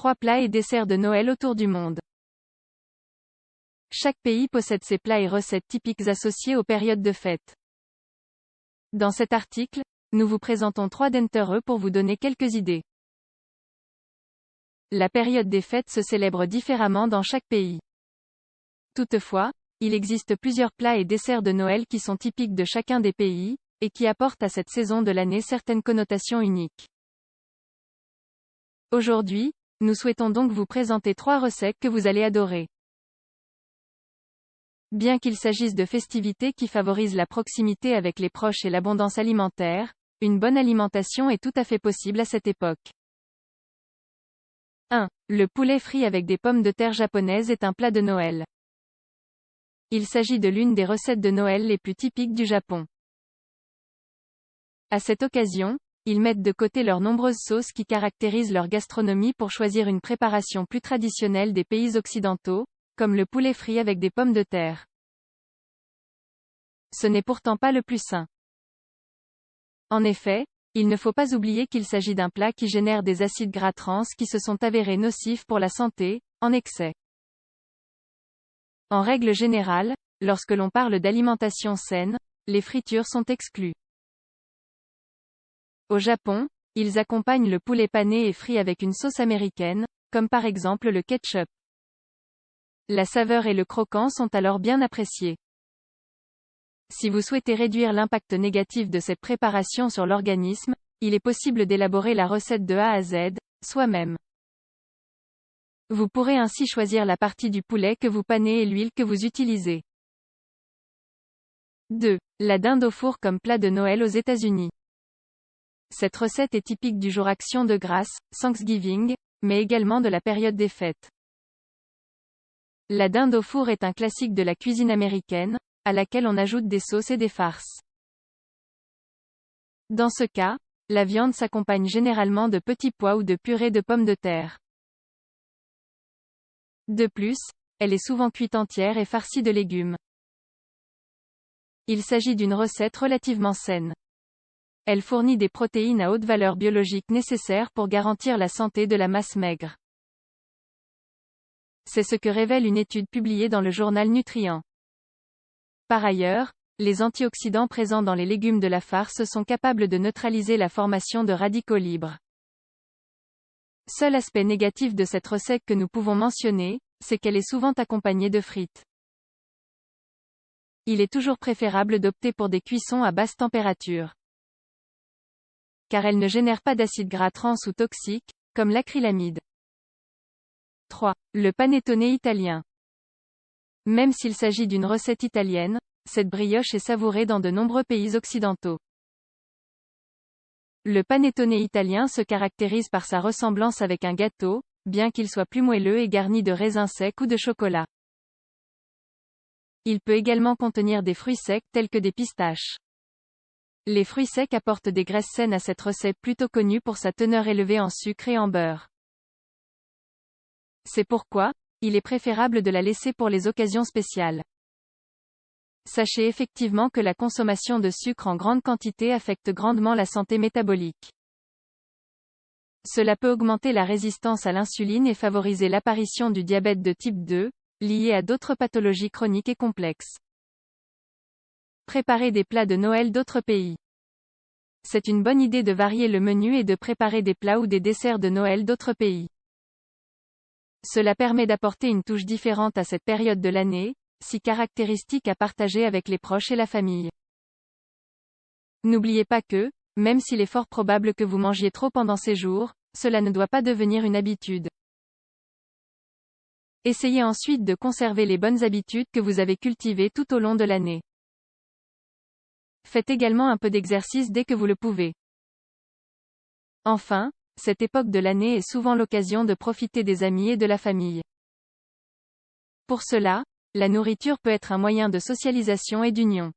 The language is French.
3 plats et desserts de Noël autour du monde. Chaque pays possède ses plats et recettes typiques associés aux périodes de fête. Dans cet article, nous vous présentons 3 d'entre eux pour vous donner quelques idées. La période des fêtes se célèbre différemment dans chaque pays. Toutefois, il existe plusieurs plats et desserts de Noël qui sont typiques de chacun des pays, et qui apportent à cette saison de l'année certaines connotations uniques. Aujourd'hui, nous souhaitons donc vous présenter 3 recettes que vous allez adorer. Bien qu'il s'agisse de festivités qui favorisent la proximité avec les proches et l'abondance alimentaire, une bonne alimentation est tout à fait possible à cette époque. 1. Le poulet frit avec des pommes de terre japonaises est un plat de Noël. Il s'agit de l'une des recettes de Noël les plus typiques du Japon. À cette occasion, ils mettent de côté leurs nombreuses sauces qui caractérisent leur gastronomie pour choisir une préparation plus traditionnelle des pays occidentaux, comme le poulet frit avec des pommes de terre. Ce n'est pourtant pas le plus sain. En effet, il ne faut pas oublier qu'il s'agit d'un plat qui génère des acides gras trans qui se sont avérés nocifs pour la santé, en excès. En règle générale, lorsque l'on parle d'alimentation saine, les fritures sont exclues. Au Japon, ils accompagnent le poulet pané et frit avec une sauce américaine, comme par exemple le ketchup. La saveur et le croquant sont alors bien appréciés. Si vous souhaitez réduire l'impact négatif de cette préparation sur l'organisme, il est possible d'élaborer la recette de A à Z, soi-même. Vous pourrez ainsi choisir la partie du poulet que vous panez et l'huile que vous utilisez. 2. La dinde au four comme plat de Noël aux États-Unis. Cette recette est typique du jour Action de grâce, Thanksgiving, mais également de la période des fêtes. La dinde au four est un classique de la cuisine américaine, à laquelle on ajoute des sauces et des farces. Dans ce cas, la viande s'accompagne généralement de petits pois ou de purée de pommes de terre. De plus, elle est souvent cuite entière et farcie de légumes. Il s'agit d'une recette relativement saine. Elle fournit des protéines à haute valeur biologique nécessaires pour garantir la santé de la masse maigre. C'est ce que révèle une étude publiée dans le journal Nutrient. Par ailleurs, les antioxydants présents dans les légumes de la farce sont capables de neutraliser la formation de radicaux libres. Seul aspect négatif de cette recette que nous pouvons mentionner, c'est qu'elle est souvent accompagnée de frites. Il est toujours préférable d'opter pour des cuissons à basse température, car elle ne génère pas d'acides gras trans ou toxiques, comme l'acrylamide. 3. Le panettone italien. Même s'il s'agit d'une recette italienne, cette brioche est savourée dans de nombreux pays occidentaux. Le panettone italien se caractérise par sa ressemblance avec un gâteau, bien qu'il soit plus moelleux et garni de raisins secs ou de chocolat. Il peut également contenir des fruits secs tels que des pistaches. Les fruits secs apportent des graisses saines à cette recette plutôt connue pour sa teneur élevée en sucre et en beurre. C'est pourquoi, il est préférable de la laisser pour les occasions spéciales. Sachez effectivement que la consommation de sucre en grande quantité affecte grandement la santé métabolique. Cela peut augmenter la résistance à l'insuline et favoriser l'apparition du diabète de type 2, lié à d'autres pathologies chroniques et complexes. Préparer des plats de Noël d'autres pays. C'est une bonne idée de varier le menu et de préparer des plats ou des desserts de Noël d'autres pays. Cela permet d'apporter une touche différente à cette période de l'année, si caractéristique à partager avec les proches et la famille. N'oubliez pas que, même s'il est fort probable que vous mangiez trop pendant ces jours, cela ne doit pas devenir une habitude. Essayez ensuite de conserver les bonnes habitudes que vous avez cultivées tout au long de l'année. Faites également un peu d'exercice dès que vous le pouvez. Enfin, cette époque de l'année est souvent l'occasion de profiter des amis et de la famille. Pour cela, la nourriture peut être un moyen de socialisation et d'union.